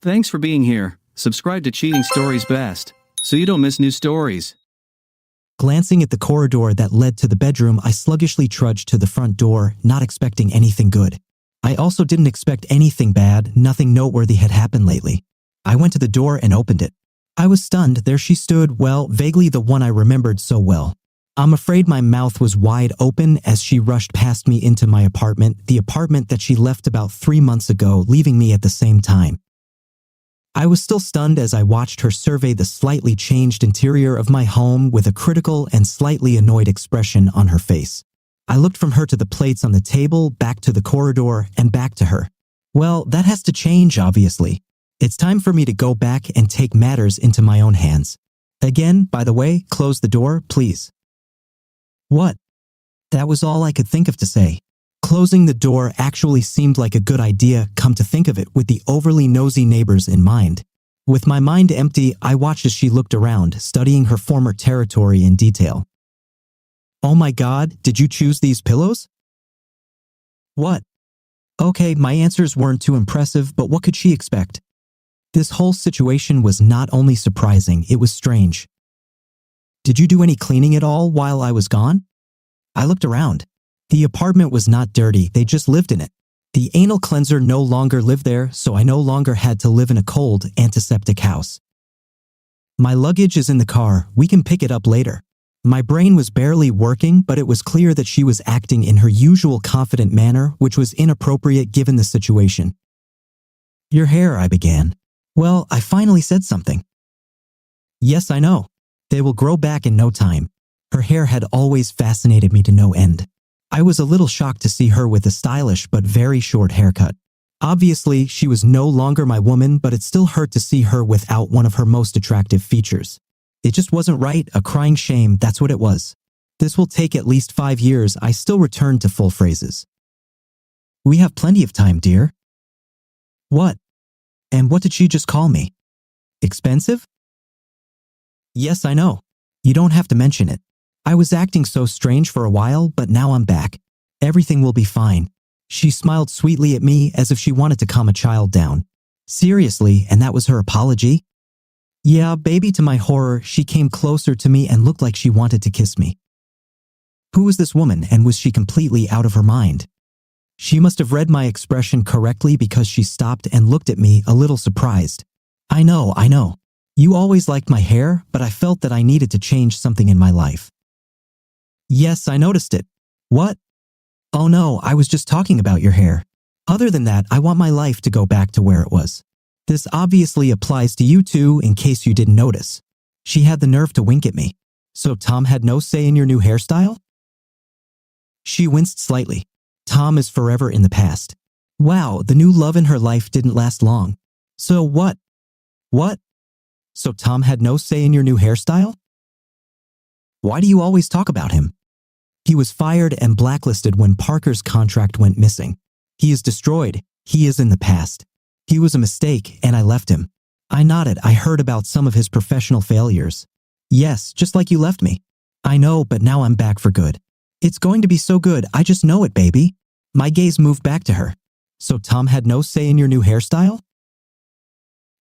Thanks for being here. Subscribe to Cheating Stories Best, so you don't miss new stories. Glancing at the corridor that led to the bedroom, I sluggishly trudged to the front door, not expecting anything good. I also didn't expect anything bad. Nothing noteworthy had happened lately. I went to the door and opened it. I was stunned. There she stood, well, vaguely the one I remembered so well. I'm afraid my mouth was wide open as she rushed past me into my apartment, the apartment that she left about 3 months ago, leaving me at the same time. I was still stunned as I watched her survey the slightly changed interior of my home with a critical and slightly annoyed expression on her face. I looked from her to the plates on the table, back to the corridor, and back to her. Well, that has to change, obviously. It's time for me to go back and take matters into my own hands. Again, by the way, close the door, please. What? That was all I could think of to say. Closing the door actually seemed like a good idea, come to think of it, with the overly nosy neighbors in mind. With my mind empty, I watched as she looked around, studying her former territory in detail. Oh my God, did you choose these pillows? What? Okay, my answers weren't too impressive, but what could she expect? This whole situation was not only surprising, it was strange. Did you do any cleaning at all while I was gone? I looked around. The apartment was not dirty, they just lived in it. The anal cleanser no longer lived there, so I no longer had to live in a cold, antiseptic house. My luggage is in the car, we can pick it up later. My brain was barely working, but it was clear that she was acting in her usual confident manner, which was inappropriate given the situation. Your hair, I began. Well, I finally said something. Yes, I know. They will grow back in no time. Her hair had always fascinated me to no end. I was a little shocked to see her with a stylish but very short haircut. Obviously, she was no longer my woman, but it still hurt to see her without one of her most attractive features. It just wasn't right, a crying shame, that's what it was. This will take at least 5 years, I still returned to full phrases. We have plenty of time, dear. What? And what did she just call me? Expensive? Yes, I know. You don't have to mention it. I was acting so strange for a while, but now I'm back. Everything will be fine. She smiled sweetly at me as if she wanted to calm a child down. Seriously, and that was her apology? Yeah, baby, to my horror, she came closer to me and looked like she wanted to kiss me. Who was this woman, and was she completely out of her mind? She must have read my expression correctly because she stopped and looked at me, a little surprised. I know. You always liked my hair, but I felt that I needed to change something in my life. Yes, I noticed it. What? Oh no, I was just talking about your hair. Other than that, I want my life to go back to where it was. This obviously applies to you too, in case you didn't notice. She had the nerve to wink at me. So Tom had no say in your new hairstyle? She winced slightly. Tom is forever in the past. Wow, the new love in her life didn't last long. So what? What? So Tom had no say in your new hairstyle? Why do you always talk about him? He was fired and blacklisted when Parker's contract went missing. He is destroyed. He is in the past. He was a mistake, and I left him. I nodded. I heard about some of his professional failures. Yes, just like you left me. I know, but now I'm back for good. It's going to be so good, I just know it, baby. My gaze moved back to her. So Tom had no say in your new hairstyle?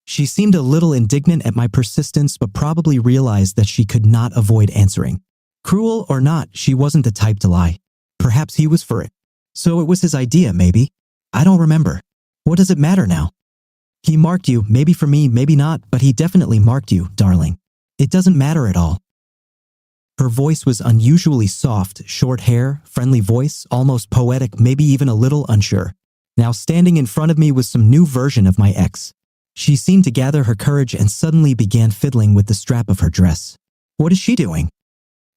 She seemed a little indignant at my persistence, but probably realized that she could not avoid answering. Cruel or not, she wasn't the type to lie. Perhaps he was for it. So it was his idea, maybe. I don't remember. What does it matter now? He marked you, maybe for me, maybe not, but he definitely marked you, darling. It doesn't matter at all. Her voice was unusually soft, short hair, friendly voice, almost poetic, maybe even a little unsure. Now standing in front of me was some new version of my ex. She seemed to gather her courage and suddenly began fiddling with the strap of her dress. What is she doing?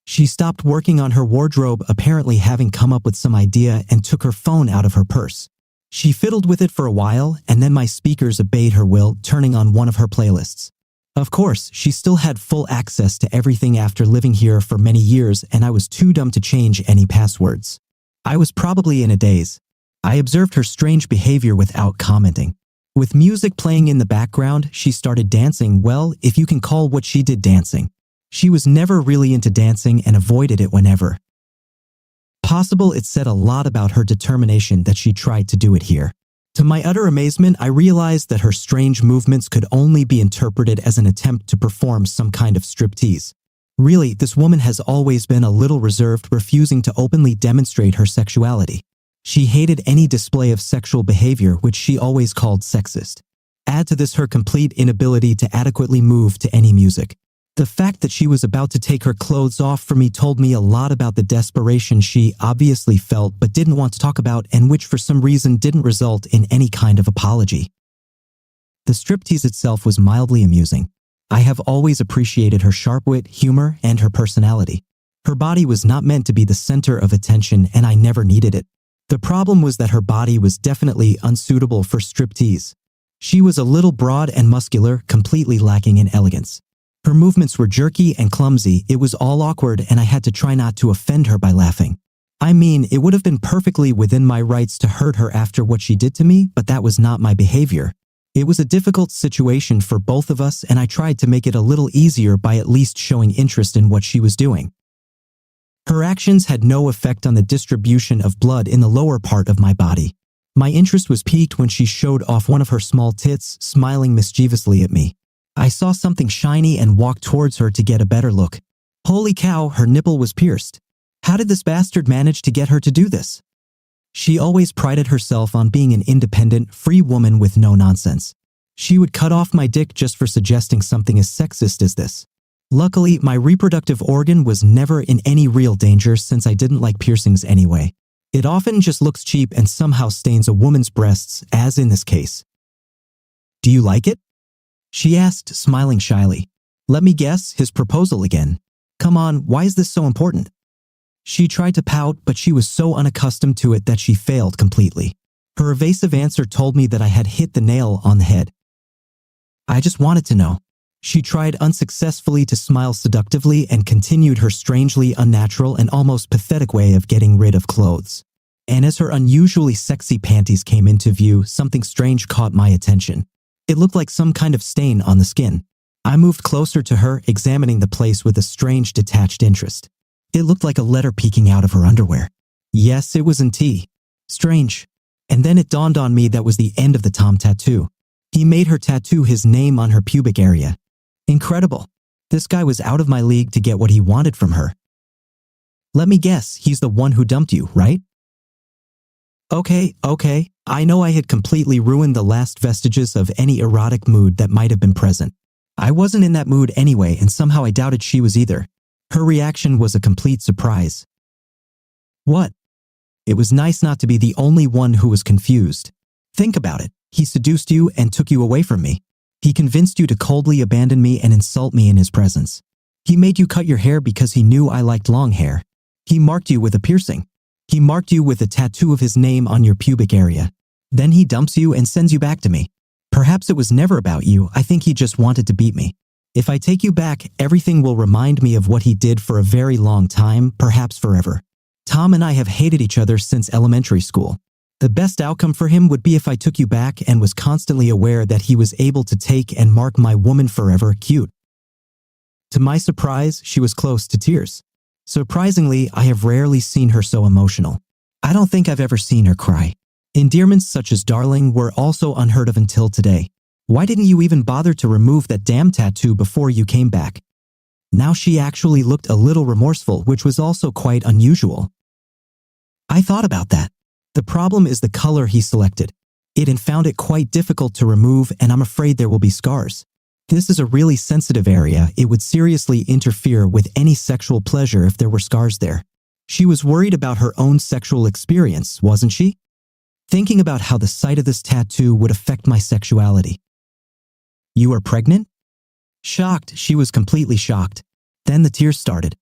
She stopped working on her wardrobe, apparently having come up with some idea, and took her phone out of her purse. She fiddled with it for a while, and then my speakers obeyed her will, turning on one of her playlists. Of course, she still had full access to everything after living here for many years, and I was too dumb to change any passwords. I was probably in a daze. I observed her strange behavior without commenting. With music playing in the background, she started dancing, well, if you can call what she did dancing. She was never really into dancing and avoided it whenever possible. It said a lot about her determination that she tried to do it here. To my utter amazement, I realized that her strange movements could only be interpreted as an attempt to perform some kind of striptease. Really, this woman has always been a little reserved, refusing to openly demonstrate her sexuality. She hated any display of sexual behavior, which she always called sexist. Add to this her complete inability to adequately move to any music. The fact that she was about to take her clothes off for me told me a lot about the desperation she obviously felt but didn't want to talk about, and which for some reason didn't result in any kind of apology. The striptease itself was mildly amusing. I have always appreciated her sharp wit, humor, and her personality. Her body was not meant to be the center of attention, and I never needed it. The problem was that her body was definitely unsuitable for striptease. She was a little broad and muscular, completely lacking in elegance. Her movements were jerky and clumsy. It was all awkward, and I had to try not to offend her by laughing. I mean, it would have been perfectly within my rights to hurt her after what she did to me, but that was not my behavior. It was a difficult situation for both of us, and I tried to make it a little easier by at least showing interest in what she was doing. Her actions had no effect on the distribution of blood in the lower part of my body. My interest was piqued when she showed off one of her small tits, smiling mischievously at me. I saw something shiny and walked towards her to get a better look. Holy cow, her nipple was pierced. How did this bastard manage to get her to do this? She always prided herself on being an independent, free woman with no nonsense. She would cut off my dick just for suggesting something as sexist as this. Luckily, my reproductive organ was never in any real danger since I didn't like piercings anyway. It often just looks cheap and somehow stains a woman's breasts, as in this case. Do you like it? She asked, smiling shyly. Let me guess, his proposal again. Come on, why is this so important? She tried to pout, but she was so unaccustomed to it that she failed completely. Her evasive answer told me that I had hit the nail on the head. I just wanted to know. She tried unsuccessfully to smile seductively and continued her strangely unnatural and almost pathetic way of getting rid of clothes. And as her unusually sexy panties came into view, something strange caught my attention. It looked like some kind of stain on the skin. I moved closer to her, examining the place with a strange detached interest. It looked like a letter peeking out of her underwear. Yes, it was in T. Strange. And then it dawned on me that was the end of the Tom tattoo. He made her tattoo his name on her pubic area. Incredible. This guy was out of my league to get what he wanted from her. Let me guess, he's the one who dumped you, right? Okay. I know I had completely ruined the last vestiges of any erotic mood that might have been present. I wasn't in that mood anyway, and somehow I doubted she was either. Her reaction was a complete surprise. What? It was nice not to be the only one who was confused. Think about it. He seduced you and took you away from me. He convinced you to coldly abandon me and insult me in his presence. He made you cut your hair because he knew I liked long hair. He marked you with a piercing. He marked you with a tattoo of his name on your pubic area. Then he dumps you and sends you back to me. Perhaps it was never about you. I think he just wanted to beat me. If I take you back, everything will remind me of what he did for a very long time, perhaps forever. Tom and I have hated each other since elementary school. The best outcome for him would be if I took you back and was constantly aware that he was able to take and mark my woman forever. Cute. To my surprise, she was close to tears. Surprisingly, I have rarely seen her so emotional. I don't think I've ever seen her cry. Endearments such as darling were also unheard of until today. Why didn't you even bother to remove that damn tattoo before you came back? Now she actually looked a little remorseful, which was also quite unusual. I thought about that. The problem is the color he selected. It and found it quite difficult to remove, and I'm afraid there will be scars. This is a really sensitive area. It would seriously interfere with any sexual pleasure if there were scars there. She was worried about her own sexual experience, wasn't she? Thinking about how the sight of this tattoo would affect my sexuality. You are pregnant? Shocked, she was completely shocked. Then the tears started.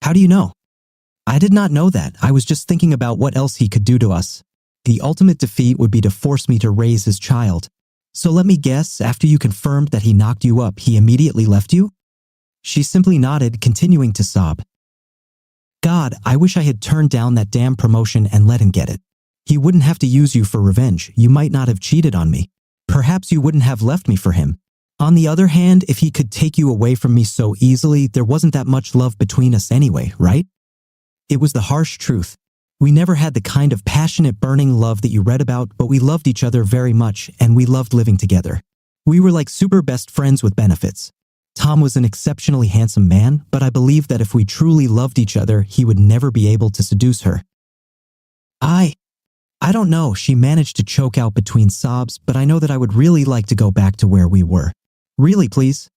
How do you know? I did not know that. I was just thinking about what else he could do to us. The ultimate defeat would be to force me to raise his child. So let me guess, after you confirmed that he knocked you up, he immediately left you? She simply nodded, continuing to sob. God, I wish I had turned down that damn promotion and let him get it. He wouldn't have to use you for revenge. You might not have cheated on me. Perhaps you wouldn't have left me for him. On the other hand, if he could take you away from me so easily, there wasn't that much love between us anyway, right? It was the harsh truth. We never had the kind of passionate, burning love that you read about, but we loved each other very much and we loved living together. We were like super best friends with benefits. Tom was an exceptionally handsome man, but I believed that if we truly loved each other, he would never be able to seduce her. I don't know, she managed to choke out between sobs, but I know that I would really like to go back to where we were. Really, please?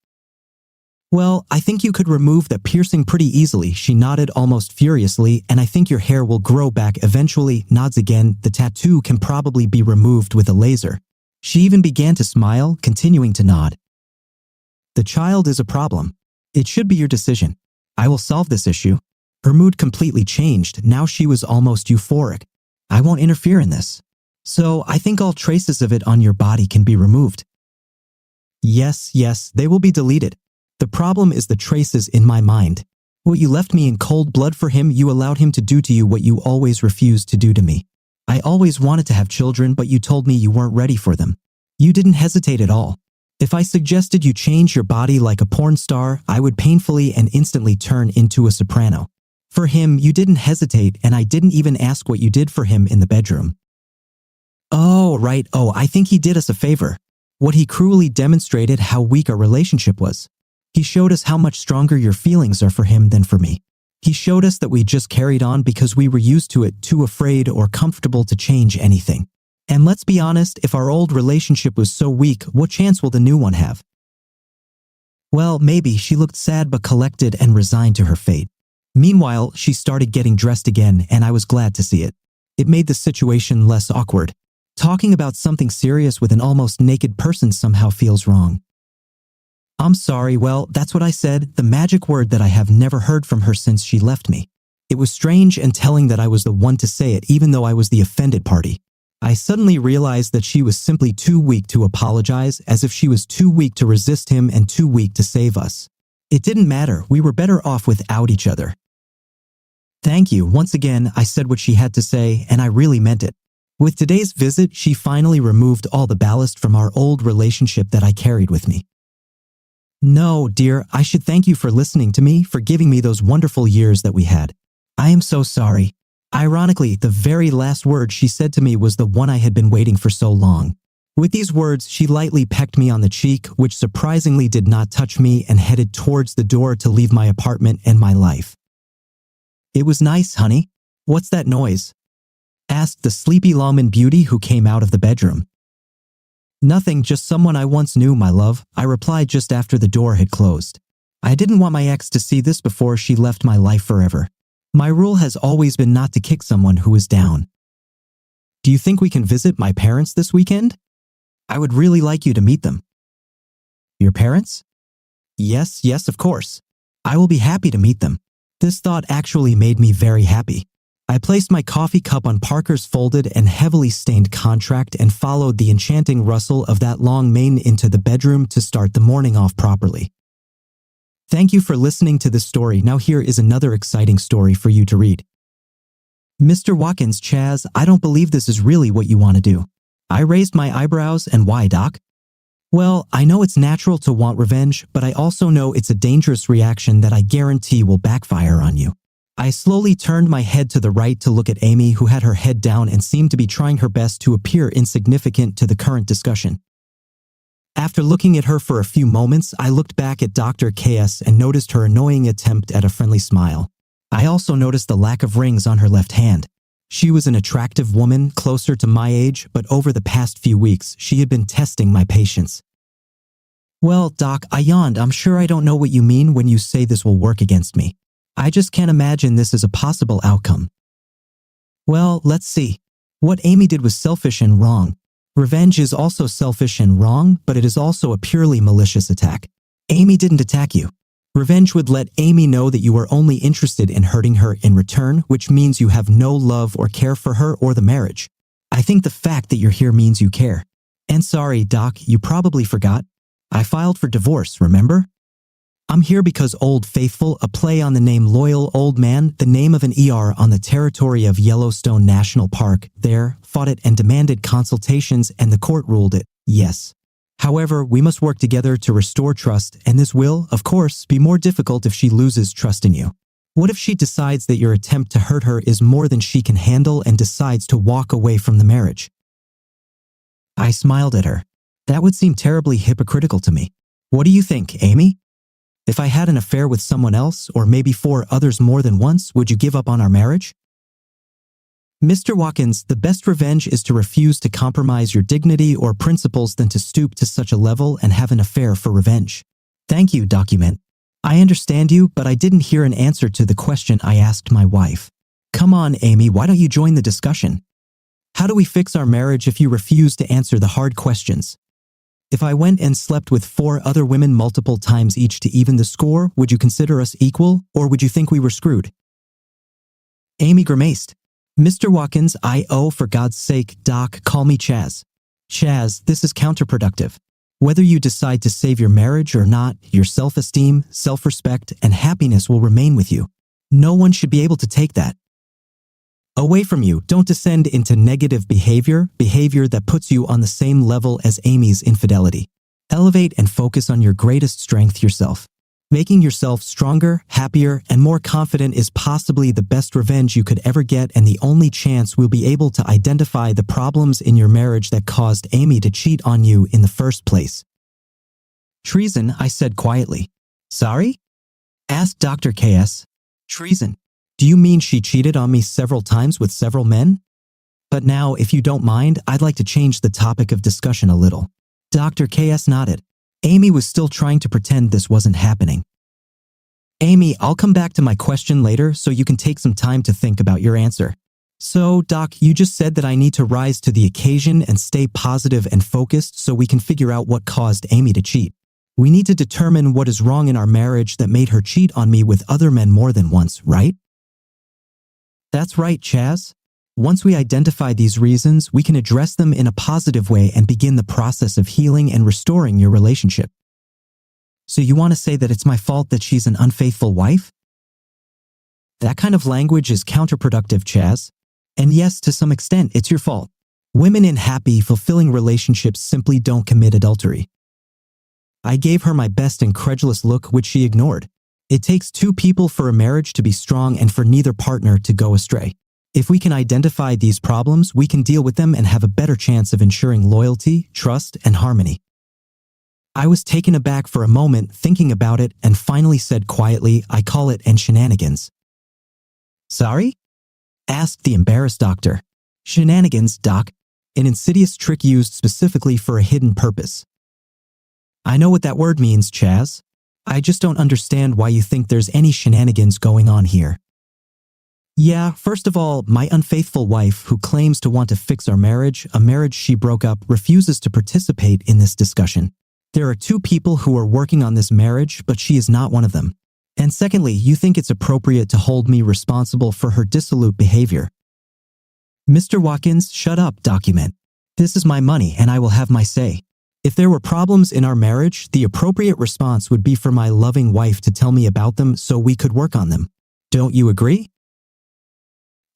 Well, I think you could remove that piercing pretty easily, she nodded almost furiously, and I think your hair will grow back eventually, nods again, the tattoo can probably be removed with a laser. She even began to smile, continuing to nod. The child is a problem. It should be your decision. I will solve this issue. Her mood completely changed, now she was almost euphoric. I won't interfere in this. So I think all traces of it on your body can be removed. Yes, they will be deleted. The problem is the traces in my mind. What you left me in cold blood for him, you allowed him to do to you what you always refused to do to me. I always wanted to have children, but you told me you weren't ready for them. You didn't hesitate at all. If I suggested you change your body like a porn star, I would painfully and instantly turn into a soprano. For him, you didn't hesitate, and I didn't even ask what you did for him in the bedroom. Oh, right, I think he did us a favor. What he cruelly demonstrated how weak our relationship was. He showed us how much stronger your feelings are for him than for me. He showed us that we just carried on because we were used to it, too afraid or comfortable to change anything. And let's be honest, if our old relationship was so weak, what chance will the new one have? Well, maybe. She looked sad but collected and resigned to her fate. Meanwhile, she started getting dressed again, and I was glad to see it. It made the situation less awkward. Talking about something serious with an almost naked person somehow feels wrong. I'm sorry, well, that's what I said, the magic word that I have never heard from her since she left me. It was strange and telling that I was the one to say it even though I was the offended party. I suddenly realized that she was simply too weak to apologize, as if she was too weak to resist him and too weak to save us. It didn't matter, we were better off without each other. Thank you, once again, I said what she had to say, and I really meant it. With today's visit, she finally removed all the ballast from our old relationship that I carried with me. No, dear, I should thank you for listening to me, for giving me those wonderful years that we had. I am so sorry. Ironically, the very last word she said to me was the one I had been waiting for so long. With these words, she lightly pecked me on the cheek, which surprisingly did not touch me, and headed towards the door to leave my apartment and my life. It was nice, honey. What's that noise? Asked the sleepy Longman beauty who came out of the bedroom. Nothing, just someone I once knew, my love, I replied just after the door had closed. I didn't want my ex to see this before she left my life forever. My rule has always been not to kick someone who is down. Do you think we can visit my parents this weekend? I would really like you to meet them. Your parents? Yes, of course. I will be happy to meet them. This thought actually made me very happy. I placed my coffee cup on Parker's folded and heavily stained contract and followed the enchanting rustle of that long mane into the bedroom to start the morning off properly. Thank you for listening to this story. Now here is another exciting story for you to read. Mr. Watkins, Chaz, I don't believe this is really what you want to do. I raised my eyebrows, and why, Doc? Well, I know it's natural to want revenge, but I also know it's a dangerous reaction that I guarantee will backfire on you. I slowly turned my head to the right to look at Amy, who had her head down and seemed to be trying her best to appear insignificant to the current discussion. After looking at her for a few moments, I looked back at Dr. KS and noticed her annoying attempt at a friendly smile. I also noticed the lack of rings on her left hand. She was an attractive woman, closer to my age, but over the past few weeks, she had been testing my patience. Well, Doc, I yawned. I'm sure I don't know what you mean when you say this will work against me. I just can't imagine this as a possible outcome. Well, let's see. What Amy did was selfish and wrong. Revenge is also selfish and wrong, but it is also a purely malicious attack. Amy didn't attack you. Revenge would let Amy know that you are only interested in hurting her in return, which means you have no love or care for her or the marriage. I think the fact that you're here means you care. And sorry, Doc, you probably forgot. I filed for divorce, remember? I'm here because Old Faithful, a play on the name Loyal Old Man, the name of an ER on the territory of Yellowstone National Park, there, fought it and demanded consultations, and the court ruled it, yes. However, we must work together to restore trust, and this will, of course, be more difficult if she loses trust in you. What if she decides that your attempt to hurt her is more than she can handle and decides to walk away from the marriage? I smiled at her. That would seem terribly hypocritical to me. What do you think, Amy? If I had an affair with someone else, or maybe 4 others more than once, would you give up on our marriage? Mr. Watkins, the best revenge is to refuse to compromise your dignity or principles than to stoop to such a level and have an affair for revenge. Thank you, document. I understand you, but I didn't hear an answer to the question I asked my wife. Come on, Amy, why don't you join the discussion? How do we fix our marriage if you refuse to answer the hard questions? If I went and slept with 4 other women multiple times each to even the score, would you consider us equal, or would you think we were screwed? Amy grimaced. Mr. Watkins, for God's sake, Doc, call me Chaz. Chaz, this is counterproductive. Whether you decide to save your marriage or not, your self-esteem, self-respect, and happiness will remain with you. No one should be able to take that away from you. Don't descend into negative behavior that puts you on the same level as Amy's infidelity. Elevate and focus on your greatest strength, yourself. Making yourself stronger, happier, and more confident is possibly the best revenge you could ever get and the only chance we'll be able to identify the problems in your marriage that caused Amy to cheat on you in the first place. Treason, I said quietly. Sorry? Asked Dr. KS. Treason. Do you mean she cheated on me several times with several men? But now, if you don't mind, I'd like to change the topic of discussion a little. Dr. KS nodded. Amy was still trying to pretend this wasn't happening. Amy, I'll come back to my question later so you can take some time to think about your answer. So, Doc, you just said that I need to rise to the occasion and stay positive and focused so we can figure out what caused Amy to cheat. We need to determine what is wrong in our marriage that made her cheat on me with other men more than once, right? That's right, Chaz. Once we identify these reasons, we can address them in a positive way and begin the process of healing and restoring your relationship. So you want to say that it's my fault that she's an unfaithful wife? That kind of language is counterproductive, Chaz. And yes, to some extent, it's your fault. Women in happy, fulfilling relationships simply don't commit adultery. I gave her my best incredulous look, which she ignored. It takes 2 people for a marriage to be strong and for neither partner to go astray. If we can identify these problems, we can deal with them and have a better chance of ensuring loyalty, trust, and harmony. I was taken aback for a moment, thinking about it, and finally said quietly, I call it shenanigans. Sorry? Asked the embarrassed doctor. Shenanigans, Doc. An insidious trick used specifically for a hidden purpose. I know what that word means, Chaz. I just don't understand why you think there's any shenanigans going on here. Yeah, first of all, my unfaithful wife, who claims to want to fix our marriage, a marriage she broke up, refuses to participate in this discussion. There are 2 people who are working on this marriage, but she is not one of them. And secondly, you think it's appropriate to hold me responsible for her dissolute behavior. Mr. Watkins, shut up, document. This is my money and I will have my say. If there were problems in our marriage, the appropriate response would be for my loving wife to tell me about them so we could work on them. Don't you agree?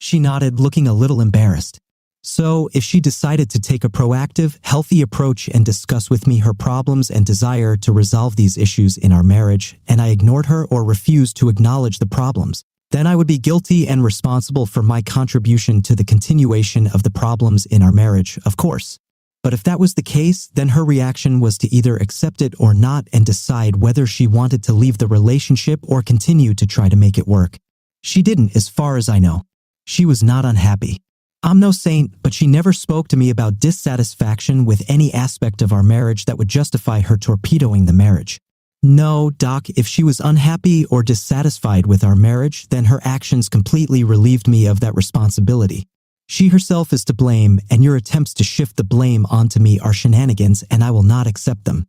She nodded, looking a little embarrassed. So, if she decided to take a proactive, healthy approach and discuss with me her problems and desire to resolve these issues in our marriage, and I ignored her or refused to acknowledge the problems, then I would be guilty and responsible for my contribution to the continuation of the problems in our marriage, of course. But if that was the case, then her reaction was to either accept it or not and decide whether she wanted to leave the relationship or continue to try to make it work. She didn't, as far as I know. She was not unhappy. I'm no saint, but she never spoke to me about dissatisfaction with any aspect of our marriage that would justify her torpedoing the marriage. No, Doc, if she was unhappy or dissatisfied with our marriage, then her actions completely relieved me of that responsibility. She herself is to blame, and your attempts to shift the blame onto me are shenanigans, and I will not accept them.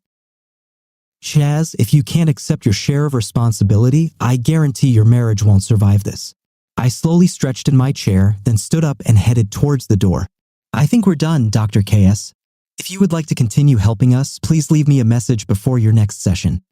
Chaz, if you can't accept your share of responsibility, I guarantee your marriage won't survive this. I slowly stretched in my chair, then stood up and headed towards the door. I think we're done, Dr. KS. If you would like to continue helping us, please leave me a message before your next session.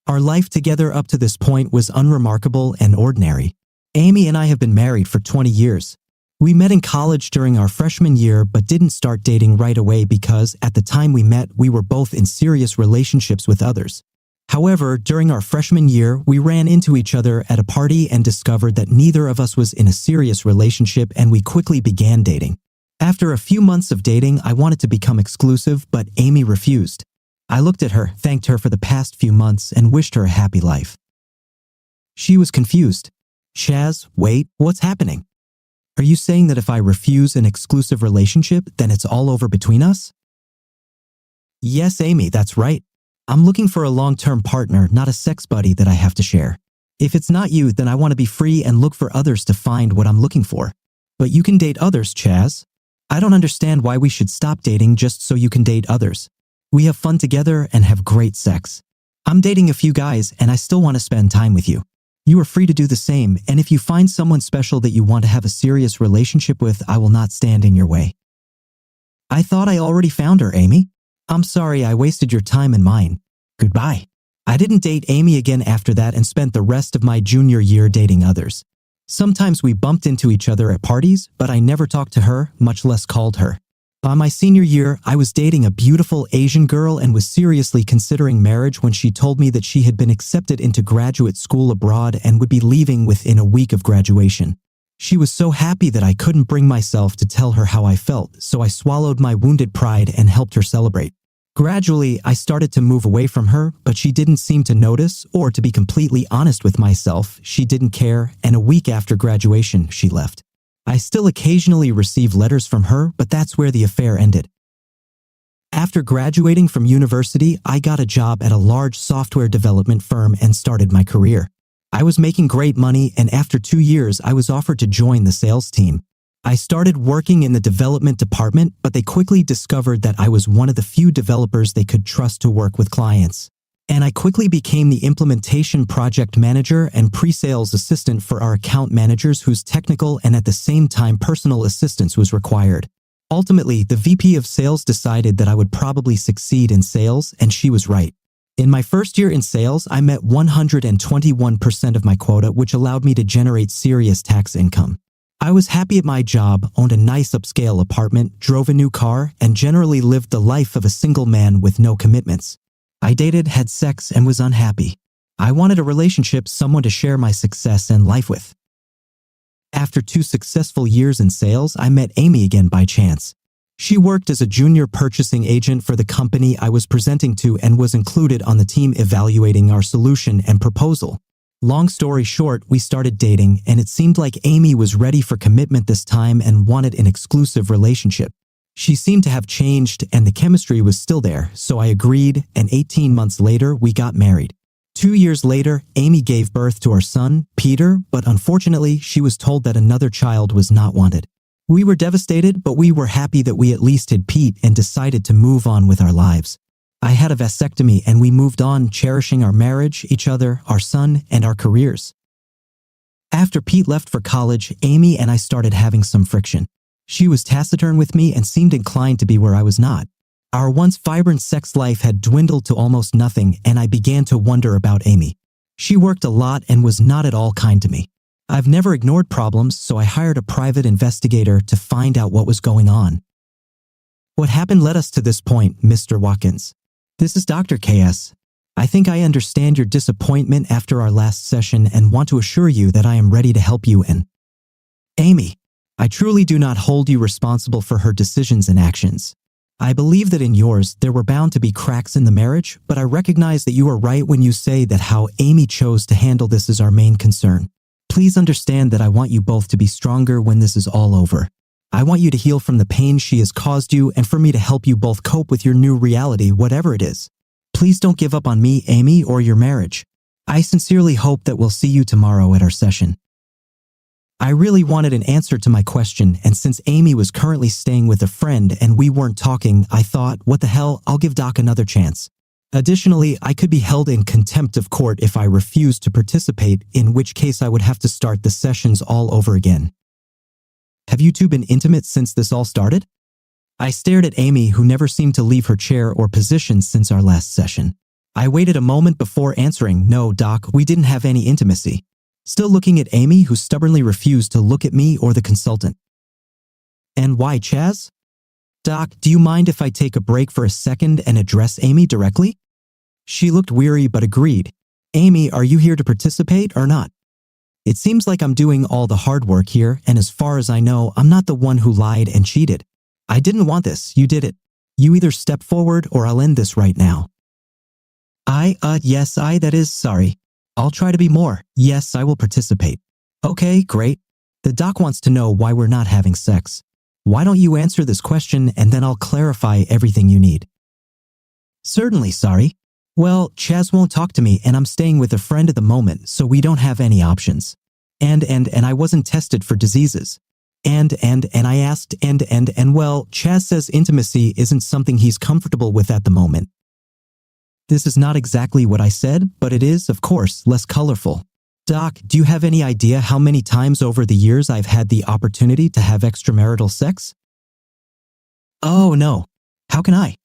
Our life together up to this point was unremarkable and ordinary. Amy and I have been married for 20 years. We met in college during our freshman year but didn't start dating right away because at the time we met, we were both in serious relationships with others. However, during our freshman year, we ran into each other at a party and discovered that neither of us was in a serious relationship, and we quickly began dating. After a few months of dating, I wanted to become exclusive, but Amy refused. I looked at her, thanked her for the past few months, and wished her a happy life. She was confused. Chaz, wait, what's happening? Are you saying that if I refuse an exclusive relationship, then it's all over between us? Yes, Amy, that's right. I'm looking for a long-term partner, not a sex buddy that I have to share. If it's not you, then I want to be free and look for others to find what I'm looking for. But you can date others, Chaz. I don't understand why we should stop dating just so you can date others. We have fun together and have great sex. I'm dating a few guys and I still want to spend time with you. You are free to do the same, and if you find someone special that you want to have a serious relationship with, I will not stand in your way. I thought I already found her, Amy. I'm sorry I wasted your time and mine. Goodbye. I didn't date Amy again after that and spent the rest of my junior year dating others. Sometimes we bumped into each other at parties, but I never talked to her, much less called her. By my senior year, I was dating a beautiful Asian girl and was seriously considering marriage when she told me that she had been accepted into graduate school abroad and would be leaving within a week of graduation. She was so happy that I couldn't bring myself to tell her how I felt, so I swallowed my wounded pride and helped her celebrate. Gradually, I started to move away from her, but she didn't seem to notice, or to be completely honest with myself, she didn't care, and a week after graduation, she left. I still occasionally receive letters from her, but that's where the affair ended. After graduating from university, I got a job at a large software development firm and started my career. I was making great money, and after 2 years, I was offered to join the sales team. I started working in the development department, but they quickly discovered that I was one of the few developers they could trust to work with clients. And I quickly became the implementation project manager and pre-sales assistant for our account managers, whose technical and at the same time personal assistance was required. Ultimately, the VP of sales decided that I would probably succeed in sales, and she was right. In my first year in sales, I met 121% of my quota, which allowed me to generate serious tax income. I was happy at my job, owned a nice upscale apartment, drove a new car, and generally lived the life of a single man with no commitments. I dated, had sex, and was unhappy. I wanted a relationship, someone to share my success and life with. After 2 successful years in sales, I met Amy again by chance. She worked as a junior purchasing agent for the company I was presenting to and was included on the team evaluating our solution and proposal. Long story short, we started dating, and it seemed like Amy was ready for commitment this time and wanted an exclusive relationship. She seemed to have changed, and the chemistry was still there, so I agreed, and 18 months later, we got married. 2 years later, Amy gave birth to our son, Peter, but unfortunately, she was told that another child was not wanted. We were devastated, but we were happy that we at least had Pete and decided to move on with our lives. I had a vasectomy and we moved on, cherishing our marriage, each other, our son, and our careers. After Pete left for college, Amy and I started having some friction. She was taciturn with me and seemed inclined to be where I was not. Our once vibrant sex life had dwindled to almost nothing, and I began to wonder about Amy. She worked a lot and was not at all kind to me. I've never ignored problems, so I hired a private investigator to find out what was going on. What happened led us to this point, Mr. Watkins. This is Dr. KS. I think I understand your disappointment after our last session and want to assure you that I am ready to help you in. Amy, I truly do not hold you responsible for her decisions and actions. I believe that in yours, there were bound to be cracks in the marriage, but I recognize that you are right when you say that how Amy chose to handle this is our main concern. Please understand that I want you both to be stronger when this is all over. I want you to heal from the pain she has caused you and for me to help you both cope with your new reality, whatever it is. Please don't give up on me, Amy, or your marriage. I sincerely hope that we'll see you tomorrow at our session. I really wanted an answer to my question, and since Amy was currently staying with a friend and we weren't talking, I thought, what the hell, I'll give Doc another chance. Additionally, I could be held in contempt of court if I refused to participate, in which case I would have to start the sessions all over again. Have you two been intimate since this all started? I stared at Amy, who never seemed to leave her chair or position since our last session. I waited a moment before answering, no, Doc, we didn't have any intimacy. Still looking at Amy, who stubbornly refused to look at me or the consultant. And why, Chaz? Doc, do you mind if I take a break for a second and address Amy directly? She looked weary but agreed. Amy, are you here to participate or not? It seems like I'm doing all the hard work here, and as far as I know, I'm not the one who lied and cheated. I didn't want this, you did it. You either step forward or I'll end this right now. Yes, that is, sorry. I'll try to be more. Yes, I will participate. Okay, great. The doc wants to know why we're not having sex. Why don't you answer this question and then I'll clarify everything you need. Certainly, sorry. Well, Chaz won't talk to me and I'm staying with a friend at the moment, so we don't have any options. And I wasn't tested for diseases. And I asked well, Chaz says intimacy isn't something he's comfortable with at the moment. This is not exactly what I said, but it is, of course, less colorful. Doc, do you have any idea how many times over the years I've had the opportunity to have extramarital sex? Oh, no. How can I?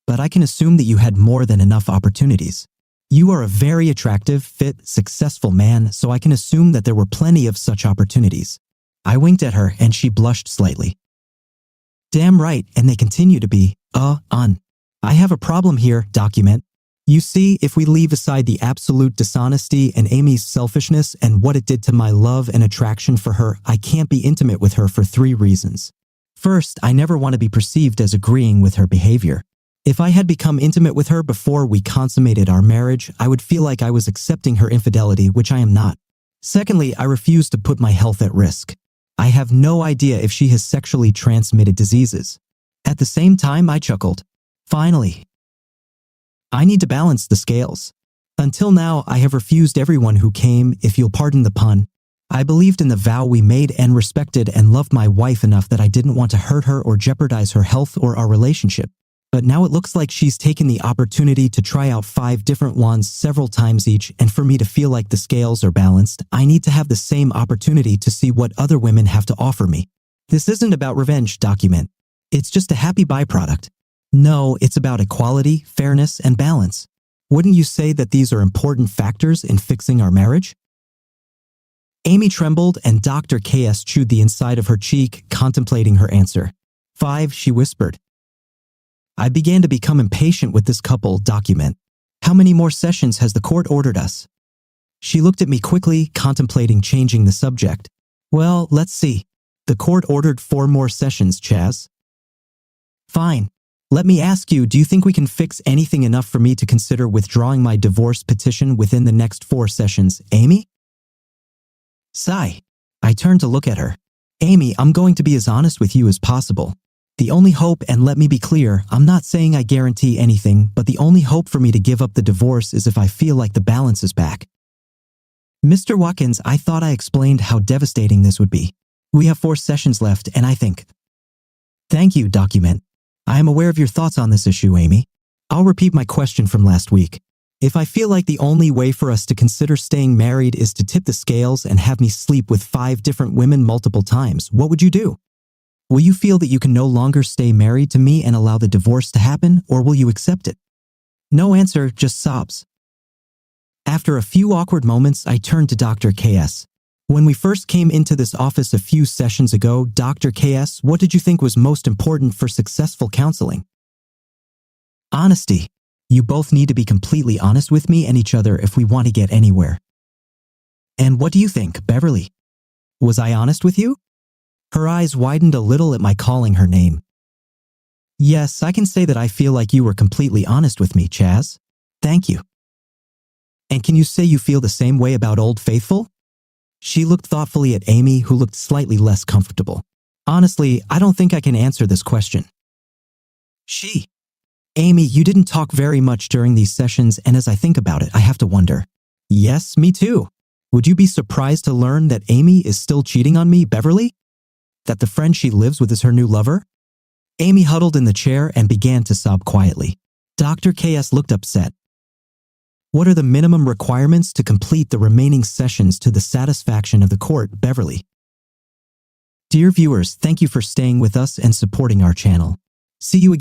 But I can assume that you had more than enough opportunities. You are a very attractive, fit, successful man, so I can assume that there were plenty of such opportunities. I winked at her and she blushed slightly. Damn right, and they continue to be, I have a problem here, document. You see, if we leave aside the absolute dishonesty and Amy's selfishness and what it did to my love and attraction for her, I can't be intimate with her for 3 reasons. First, I never want to be perceived as agreeing with her behavior. If I had become intimate with her before we consummated our marriage, I would feel like I was accepting her infidelity, which I am not. Secondly, I refuse to put my health at risk. I have no idea if she has sexually transmitted diseases. At the same time, I chuckled. Finally, I need to balance the scales. Until now, I have refused everyone who came, if you'll pardon the pun. I believed in the vow we made and respected and loved my wife enough that I didn't want to hurt her or jeopardize her health or our relationship. But now it looks like she's taken the opportunity to try out 5 different ones several times each, and for me to feel like the scales are balanced, I need to have the same opportunity to see what other women have to offer me. This isn't about revenge, document. It's just a happy byproduct. No, it's about equality, fairness, and balance. Wouldn't you say that these are important factors in fixing our marriage? Amy trembled and Dr. KS chewed the inside of her cheek, contemplating her answer. 5, she whispered. I began to become impatient with this couple, document. How many more sessions has the court ordered us? She looked at me quickly, contemplating changing the subject. Well, let's see. The court ordered 4 more sessions, Chaz. Fine. Let me ask you, do you think we can fix anything enough for me to consider withdrawing my divorce petition within the next 4 sessions, Amy? Sigh. I turned to look at her. Amy, I'm going to be as honest with you as possible. The only hope, and let me be clear, I'm not saying I guarantee anything, but the only hope for me to give up the divorce is if I feel like the balance is back. Mr. Watkins, I thought I explained how devastating this would be. We have 4 sessions left, and I think... Thank you, document. I am aware of your thoughts on this issue, Amy. I'll repeat my question from last week. If I feel like the only way for us to consider staying married is to tip the scales and have me sleep with 5 different women multiple times, what would you do? Will you feel that you can no longer stay married to me and allow the divorce to happen, or will you accept it? No answer, just sobs. After a few awkward moments, I turned to Dr. KS. When we first came into this office a few sessions ago, Dr. KS, what did you think was most important for successful counseling? Honesty. You both need to be completely honest with me and each other if we want to get anywhere. And what do you think, Beverly? Was I honest with you? Her eyes widened a little at my calling her name. Yes, I can say that I feel like you were completely honest with me, Chaz. Thank you. And can you say you feel the same way about Old Faithful? She looked thoughtfully at Amy, who looked slightly less comfortable. Honestly, I don't think I can answer this question. Amy, you didn't talk very much during these sessions, and as I think about it, I have to wonder. Yes, me too. Would you be surprised to learn that Amy is still cheating on me, Beverly? That the friend she lives with is her new lover? Amy huddled in the chair and began to sob quietly. Dr. KS looked upset. What are the minimum requirements to complete the remaining sessions to the satisfaction of the court, Beverly? Dear viewers, thank you for staying with us and supporting our channel. See you again.